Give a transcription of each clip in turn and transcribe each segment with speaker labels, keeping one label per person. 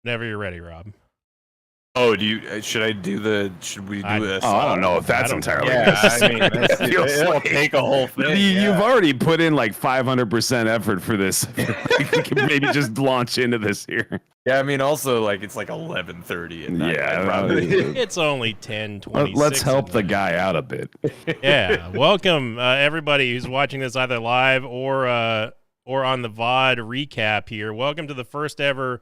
Speaker 1: Whenever you're ready, Rob.
Speaker 2: Oh, should we do this?
Speaker 3: I don't know if that's entirely
Speaker 2: necessary.
Speaker 3: I mean,
Speaker 2: it'll take a whole thing.
Speaker 3: You've already put in like 500% effort for this. We can maybe just launch into this here.
Speaker 2: Yeah, I mean, also, like, it's like 11:30 at night.
Speaker 3: Yeah,
Speaker 1: It's only 10:26.
Speaker 3: Let's help the guy out a bit.
Speaker 1: Yeah, welcome everybody who's watching this either live or on the VOD recap here. Welcome to the first ever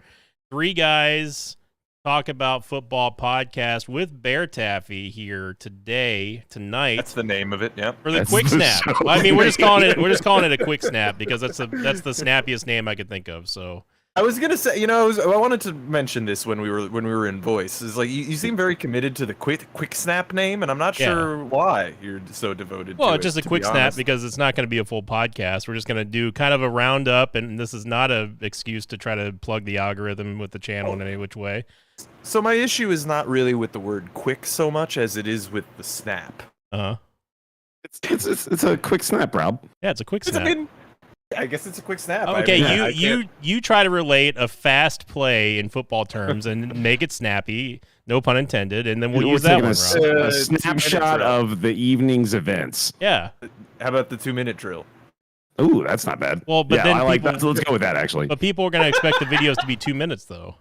Speaker 1: Three Guys Talk About Football podcast with Bear Taffy here tonight.
Speaker 2: That's the name of it. Yep.
Speaker 1: For the quick snap. I mean, we're just calling it a quick snap because that's the snappiest name I could think of. So
Speaker 2: I was gonna say, I wanted to mention this when we were in voice. Is like you seem very committed to the quick snap name, and I'm not sure why you're so devoted.
Speaker 1: Well,
Speaker 2: to
Speaker 1: it's just
Speaker 2: it,
Speaker 1: a quick snap because it's not going to be a full podcast. We're just going to do kind of a roundup, and this is not an excuse to try to plug the algorithm with the channel in any which way.
Speaker 2: So my issue is not really with the word quick so much as it is with the snap.
Speaker 3: It's a quick snap, Rob.
Speaker 1: Yeah, it's a quick snap.
Speaker 2: I guess it's a quick snap.
Speaker 1: Okay, you try to relate a fast play in football terms and make it snappy, no pun intended, and then we'll use that one.
Speaker 3: A snapshot of the evening's events.
Speaker 1: Yeah.
Speaker 2: How about the 2-minute drill?
Speaker 3: Ooh, that's not bad.
Speaker 1: Well, but then
Speaker 3: I like that. Let's go with that, actually.
Speaker 1: But people are going to expect the videos to be 2 minutes, though.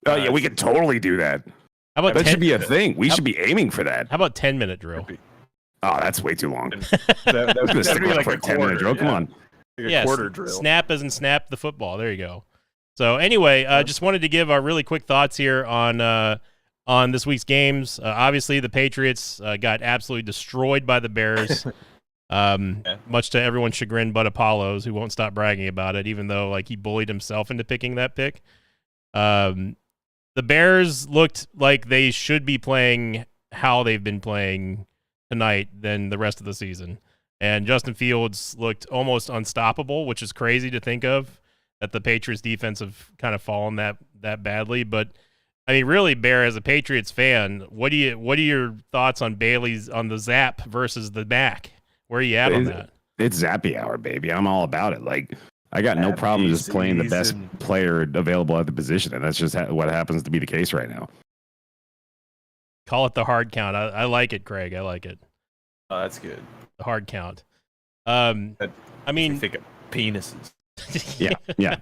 Speaker 3: Oh yeah, we could totally do that.
Speaker 1: How about
Speaker 3: that should be a thing. We should be aiming for that.
Speaker 1: How about 10-minute drill?
Speaker 3: Oh, that's way too long.
Speaker 2: That's
Speaker 3: gonna stick like for a 10-minute drill. Come on.
Speaker 2: Like quarter drill.
Speaker 1: Snap as in snap the football. There you go. So anyway, just wanted to give our really quick thoughts here on this week's games. Obviously, the Patriots got absolutely destroyed by the Bears, much to everyone's chagrin, but Apollo's, who won't stop bragging about it, even though like he bullied himself into picking that pick. The Bears looked like they should be playing how they've been playing tonight than the rest of the season. And Justin Fields looked almost unstoppable, which is crazy to think of, that the Patriots defense have kind of fallen that badly. But I mean, really, Bear, as a Patriots fan, what are your thoughts on the Zap versus the Mac? Where are you at on that?
Speaker 3: It's Zappy hour, baby. I'm all about it. Like, I got no problem just playing the best player available at the position, and that's just what happens to be the case right now.
Speaker 1: Call it the hard count. I like it, Craig. I like it.
Speaker 2: Oh, that's good.
Speaker 1: The hard count. I mean,
Speaker 2: think of penises.
Speaker 3: yeah.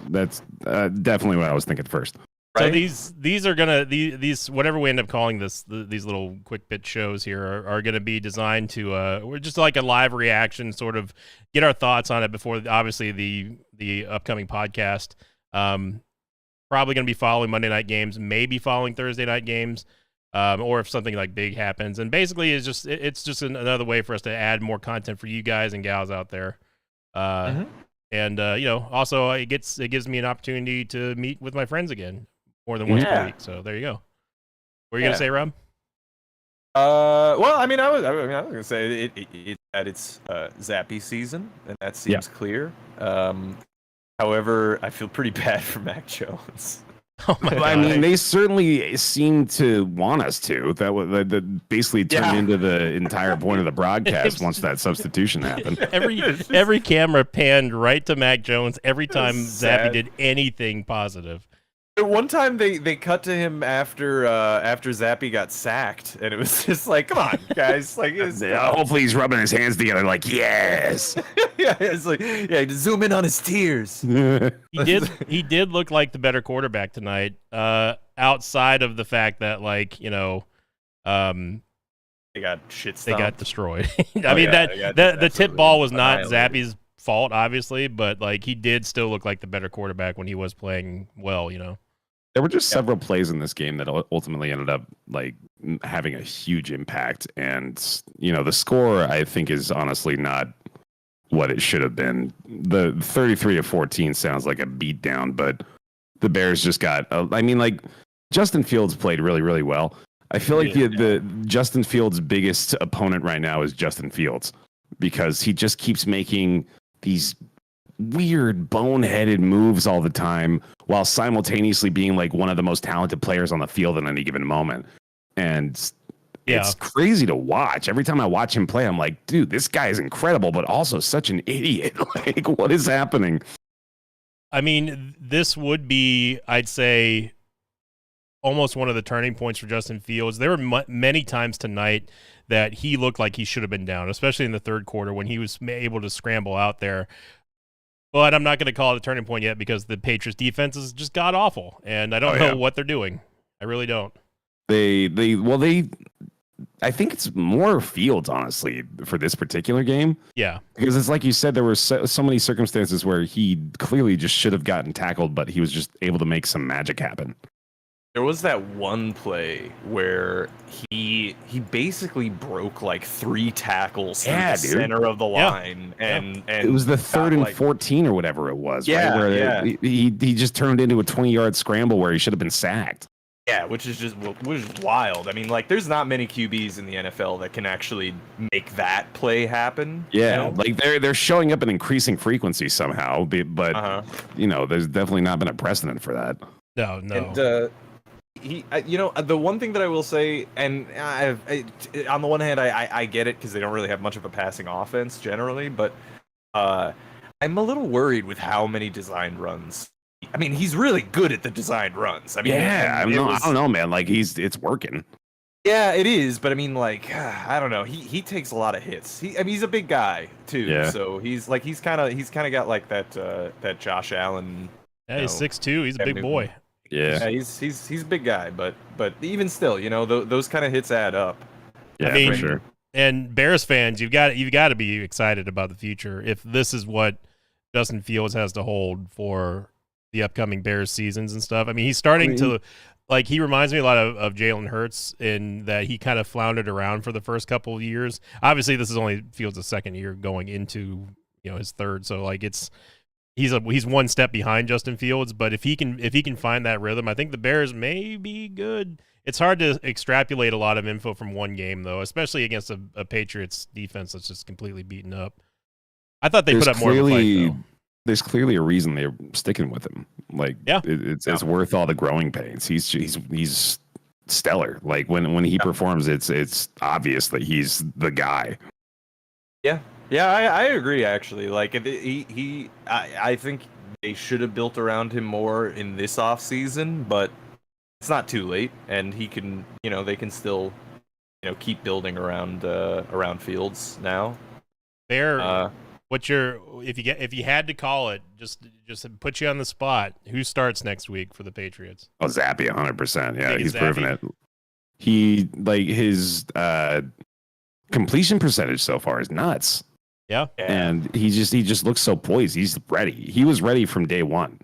Speaker 3: That's definitely what I was thinking first.
Speaker 1: So these are gonna these whatever we end up calling these little quick bit shows here are gonna be designed to we're just like a live reaction, sort of get our thoughts on it before obviously the upcoming podcast. Probably gonna be following Monday night games, maybe following Thursday night games, or if something like big happens. And basically it's just another way for us to add more content for you guys and gals out there. And also it gives me an opportunity to meet with my friends again. More than once per week, so there you go. What are you gonna say, Rob?
Speaker 2: Well, I was gonna say it at its Zappy season, and that seems clear. However, I feel pretty bad for Mac Jones.
Speaker 1: Oh my God.
Speaker 3: I mean, they certainly seem to want us to. That basically turned into the entire point of the broadcast once that substitution happened.
Speaker 1: Every camera panned right to Mac Jones every time Zappy did anything positive.
Speaker 2: One time they cut to him after Zappy got sacked, and it was just like, come on, guys! Like,
Speaker 3: hopefully he's rubbing his hands together, like, yes.
Speaker 2: It's like, zoom in on his tears.
Speaker 1: He did look like the better quarterback tonight. Outside of the fact that, like, they
Speaker 2: got shit stomped.
Speaker 1: They got destroyed. The tip ball was not Zappy's fault, obviously, but like he did still look like the better quarterback when he was playing well.
Speaker 3: There were just several plays in this game that ultimately ended up like having a huge impact, and the score I think is honestly not what it should have been. The 33-14 sounds like a beatdown, but the Bears just got. Justin Fields played really, really well. I feel like the Justin Fields' biggest opponent right now is Justin Fields, because he just keeps making these weird boneheaded moves all the time while simultaneously being like one of the most talented players on the field in any given moment. And it's crazy to watch. Every time I watch him play, I'm like, dude, this guy is incredible, but also such an idiot. Like, what is happening?
Speaker 1: I mean, this would be, I'd say, almost one of the turning points for Justin Fields. There were many times tonight that he looked like he should have been down, especially in the third quarter when he was able to scramble out there. But I'm not going to call it a turning point yet because the Patriots defense is just god awful, and I don't know what they're doing. I really don't.
Speaker 3: I think it's more Fields, honestly, for this particular game.
Speaker 1: Yeah.
Speaker 3: Because it's like you said, there were so many circumstances where he clearly just should have gotten tackled, but he was just able to make some magic happen.
Speaker 2: There was that one play where he basically broke like 3 tackles through the center of the line, and
Speaker 3: it was the 3rd and 14 or whatever it was.
Speaker 2: Yeah,
Speaker 3: right? Where
Speaker 2: yeah.
Speaker 3: He just turned into a 20-yard scramble where he should have been sacked.
Speaker 2: Yeah, which is wild. I mean, like, there's not many QBs in the NFL that can actually make that play happen.
Speaker 3: Yeah, like they're showing up in increasing frequency somehow, but there's definitely not been a precedent for that.
Speaker 1: No.
Speaker 2: And, the one thing that I will say, and on the one hand, I get it because they don't really have much of a passing offense generally, but I'm a little worried with how many designed runs. I mean, he's really good at the designed runs. I mean,
Speaker 3: I don't know, man. Like it's working.
Speaker 2: Yeah, it is, but I mean, like, I don't know. He takes a lot of hits. He's a big guy too,
Speaker 3: yeah.
Speaker 2: So he's kind of got like that Josh Allen.
Speaker 1: Yeah, he's 6'2". He's a big boy.
Speaker 3: Yeah,
Speaker 2: he's a big guy, but even still, those kind of hits add up.
Speaker 3: Yeah, I mean, for sure.
Speaker 1: And Bears fans, you've got to be excited about the future. If this is what Justin Fields has to hold for the upcoming Bears seasons and stuff, I mean, he's starting to, like, he reminds me a lot of Jalen Hurts in that he kind of floundered around for the first couple of years. Obviously, this is only Fields' second year going into his third, so like he's one step behind Justin Fields, but if he can find that rhythm, I think the Bears may be good. It's hard to extrapolate a lot of info from one game, though, especially against a Patriots defense that's just completely beaten up. I thought they put up more of a fight, though.
Speaker 3: There's clearly a reason they're sticking with him. Like, it's worth all the growing pains. He's stellar. Like when he performs, it's obvious that he's the guy.
Speaker 2: Yeah. Yeah, I agree, actually. Like, I think they should have built around him more in this offseason, but it's not too late, and he can, they can still, keep building around Fields now.
Speaker 3: If
Speaker 2: you
Speaker 1: had to call it, just put you on the spot, who starts next week for the Patriots?
Speaker 3: Oh, Zappy, 100%. Yeah, he's proven it. His completion percentage so far is nuts.
Speaker 1: Yeah.
Speaker 3: And he just looks so poised. He's ready. He was ready from day one.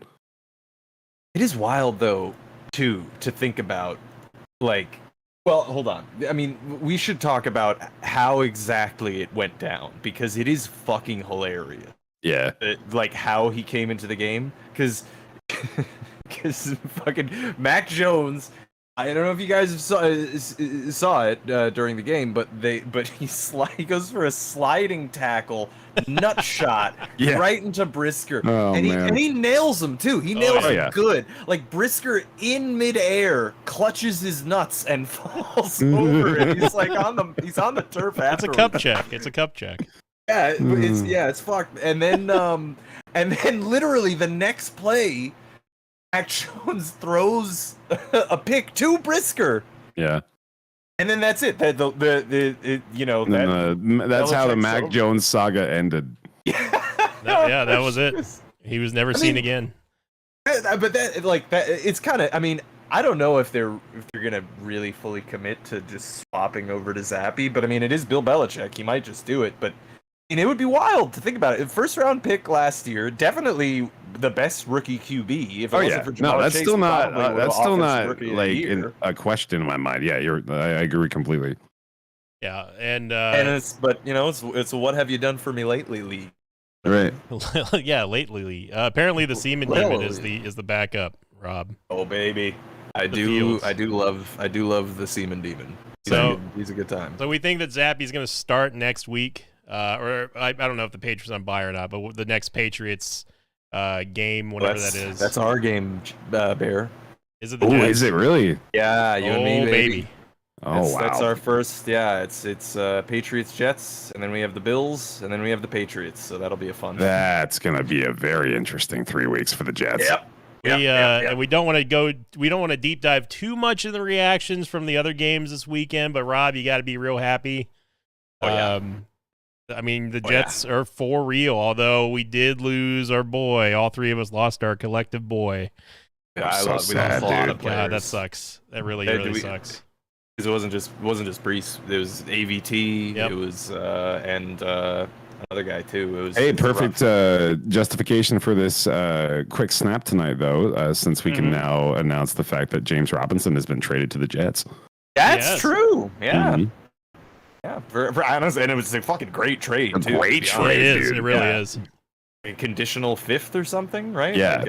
Speaker 2: It is wild, though, too, to think about. Like, well, hold on. I mean, we should talk about how exactly it went down, because it is fucking hilarious.
Speaker 3: Yeah.
Speaker 2: Like, how he came into the game. Because fucking Mac Jones, I don't know if you guys saw it during the game, but he goes for a sliding tackle, nut shot right into Brisker, and he nails him too. He nails him good. Like, Brisker in midair clutches his nuts and falls over it. He's like on the turf.
Speaker 1: It's a cup check. It's a cup check.
Speaker 2: Yeah, it's fucked. And then literally the next play, Mac Jones throws a pick to Brisker.
Speaker 3: Yeah.
Speaker 2: And then that's it. That's how
Speaker 3: the Mac Jones saga ended.
Speaker 1: That was it. He was never seen again.
Speaker 2: But it's kind of. I mean, I don't know if they're gonna really fully commit to just swapping over to Zappy. But I mean, it is Bill Belichick. He might just do it. But it would be wild to think about it. First round pick last year, definitely the best rookie QB. If it wasn't for Jamar
Speaker 3: that's
Speaker 2: Chase,
Speaker 3: still not
Speaker 2: like
Speaker 3: a question in my mind. Yeah, I agree completely.
Speaker 1: Yeah, and
Speaker 2: it's it's what have you done for me lately, Lee?
Speaker 3: Right.
Speaker 1: Yeah, lately. Apparently, the Seaman Demon is the backup. Rob.
Speaker 2: Oh baby, I do love the Seaman Demon. He's a good time.
Speaker 1: So we think that Zappy's going to start next week. Or I don't know if the Patriots on bye or not, but the next Patriots game, whatever that is.
Speaker 2: That's our game, Bear.
Speaker 1: Is it the
Speaker 3: Jets?
Speaker 1: Jets?
Speaker 3: Is it really?
Speaker 2: Yeah, you and me, baby. That's our first. Yeah, it's Patriots Jets, and then we have the Bills, and then we have the Patriots. So that'll be a fun.
Speaker 3: That's gonna be a very interesting 3 weeks for the Jets.
Speaker 2: Yep.
Speaker 1: And we don't want to deep dive too much in the reactions from the other games this weekend. But Rob, you got to be real happy.
Speaker 2: Oh, yeah.
Speaker 1: I mean, the Jets are for real. Although we did lose our boy, all three of us lost our collective boy.
Speaker 3: Yeah,
Speaker 2: we lost a lot of players.
Speaker 1: God, that sucks. That really sucks.
Speaker 2: It wasn't just Brees. It was AVT.
Speaker 1: Yep.
Speaker 2: It was and another guy too. It was
Speaker 3: perfect justification for this quick snap tonight, though, since we can now announce the fact that James Robinson has been traded to the Jets.
Speaker 2: That's true. Yeah.
Speaker 3: Mm-hmm.
Speaker 2: Yeah. For honestly, and it was a fucking great trade too.
Speaker 3: Great trade,
Speaker 1: It is.
Speaker 3: dude.
Speaker 1: It really is.
Speaker 2: A conditional 5th or something, right?
Speaker 3: Yeah,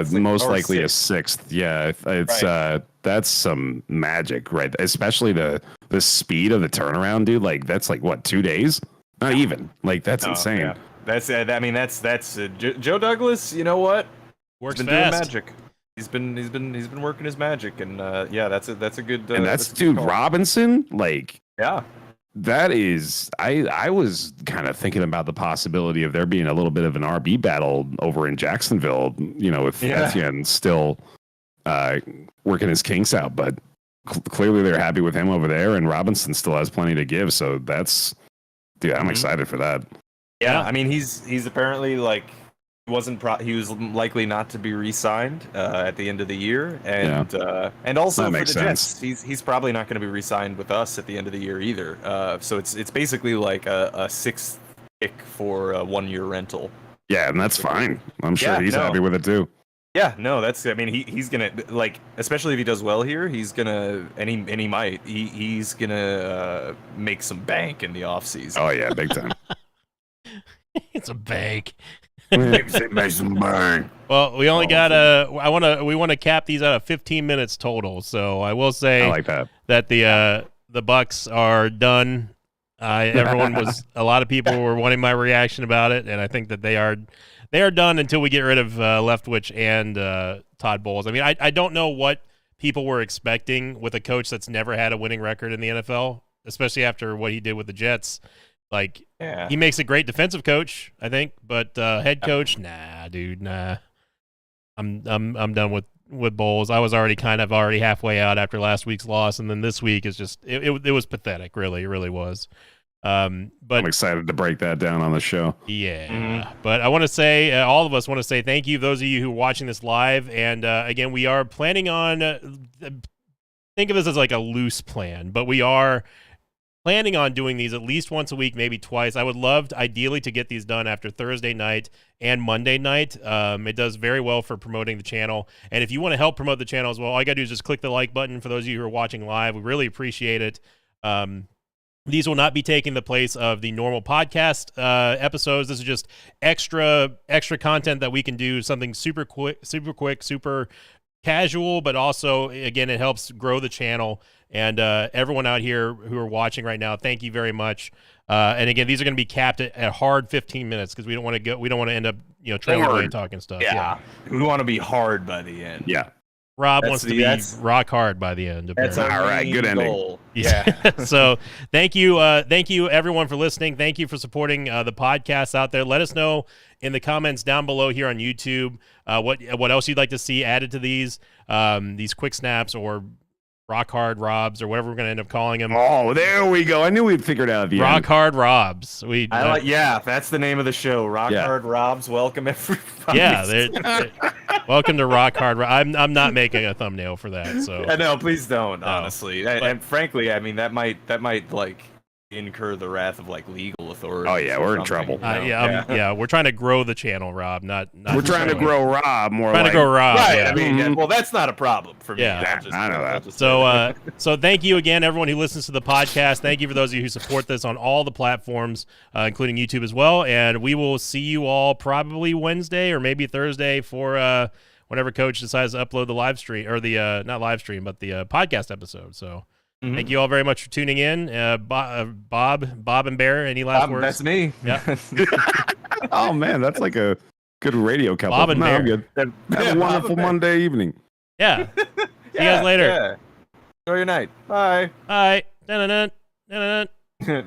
Speaker 2: Like
Speaker 3: most
Speaker 2: or
Speaker 3: likely
Speaker 2: 6th.
Speaker 3: a 6th. Yeah, it's that's some magic, right? Especially the speed of the turnaround, dude. Like that's like what, 2 days? Not even. Like that's insane.
Speaker 2: Yeah. That's I mean that's Joe Douglas. You know what?
Speaker 1: Works
Speaker 2: He's been
Speaker 1: fast.
Speaker 2: doing magic. He's been working his magic, and that's a good.
Speaker 3: And that's
Speaker 2: a good
Speaker 3: dude
Speaker 2: call.
Speaker 3: Robinson. Like
Speaker 2: Yeah.
Speaker 3: that is. I was kind of thinking about the possibility of there being a little bit of an RB battle over in Jacksonville. You know, with Etienne still working his kinks out, but clearly they're happy with him over there, and Robinson still has plenty to give. So that's, dude, I'm excited for that.
Speaker 2: Yeah, I mean he's apparently like he was likely not to be re-signed at the end of the year, and also
Speaker 3: That
Speaker 2: for the
Speaker 3: makes
Speaker 2: Jets, he's probably not going to be re-signed with us at the end of the year either. So it's basically like a 6th pick for a 1-year rental.
Speaker 3: Yeah, and that's fine. I'm sure he's happy with it too.
Speaker 2: Yeah, no, that's. I mean, he's gonna like, especially if he does well here, he's gonna he's gonna make some bank in the offseason.
Speaker 3: Oh yeah, big time.
Speaker 1: It's a bank.
Speaker 3: Make some burn.
Speaker 1: Well, we only got we want to cap these out of 15 minutes total. So I will say
Speaker 3: I like that.
Speaker 1: that the Bucks are done. A lot of people were wanting my reaction about it, and I think that they are done until we get rid of Leftwich and Todd Bowles. I mean, I don't know what people were expecting with a coach that's never had a winning record in the NFL, especially after what he did with the Jets. Like, he makes a great defensive coach, I think, but head coach, nah, dude, nah. I'm done with Bowles. I was already halfway out after last week's loss, and then this week is just it was pathetic, really, it really was. But
Speaker 3: I'm excited to break that down on the show.
Speaker 1: Yeah, but I want to say, all of us want to say thank you, those of you who are watching this live, and again, we are planning on think of this as like a loose plan, but we are planning on doing these at least once a week, maybe twice. I would love ideally to get these done after Thursday night and Monday night. It does very well for promoting the channel. And if you want to help promote the channel as well, all you got to do is just click the like button for those of you who are watching live. We really appreciate it. These will not be taking the place of the normal podcast episodes. This is just extra content that we can do, something super quick, super casual, but also, again, it helps grow the channel. And everyone out here who are watching right now, thank you very much. And again, these are going to be capped at hard 15 minutes because we don't want to end up trailing away and talking stuff.
Speaker 2: Yeah, we want to be hard by the end.
Speaker 3: Yeah.
Speaker 1: Rob wants to be rock hard by the end.
Speaker 2: That's
Speaker 3: all right. Good ending.
Speaker 1: Yeah. So thank you everyone for listening. Thank you for supporting the podcast out there. Let us know in the comments down below here on YouTube what else you'd like to see added to these quick snaps or rock hard Robs or whatever we're going to end up calling them.
Speaker 3: Oh, there we go. I knew we'd figure it out at the
Speaker 1: rock
Speaker 3: end.
Speaker 1: hard Robs.
Speaker 2: That's the name of the show. Rock Hard Robs. Welcome everybody.
Speaker 1: Yeah, welcome to Rock Hard. I'm not making a thumbnail for that. So
Speaker 2: no, please don't. Honestly, and frankly, I mean that might like incur the wrath of like legal authorities.
Speaker 3: Oh yeah, we're in trouble.
Speaker 1: We're trying to grow the channel, Rob. Not
Speaker 3: we're trying to grow Rob more.
Speaker 1: Trying to grow Rob.
Speaker 2: Right.
Speaker 1: Yeah.
Speaker 2: I mean, well, that's not a problem for me.
Speaker 1: Yeah,
Speaker 3: I know that.
Speaker 1: So thank you again, everyone who listens to the podcast. Thank you for those of you who support this on all the platforms, including YouTube as well. And we will see you all probably Wednesday or maybe Thursday for whenever Coach decides to upload the live stream or the not live stream, but the podcast episode. So. Mm-hmm. Thank you all very much for tuning in. Bob and Bear, any last words?
Speaker 2: That's me.
Speaker 1: Yeah.
Speaker 3: Oh, man, that's like a good radio couple.
Speaker 1: Bob and Bear.
Speaker 3: I'm good. Have a wonderful Monday evening.
Speaker 1: Yeah. See you guys later.
Speaker 2: Yeah. Enjoy your night. Bye.
Speaker 1: Bye. Dun-dun-dun. Dun-dun-dun.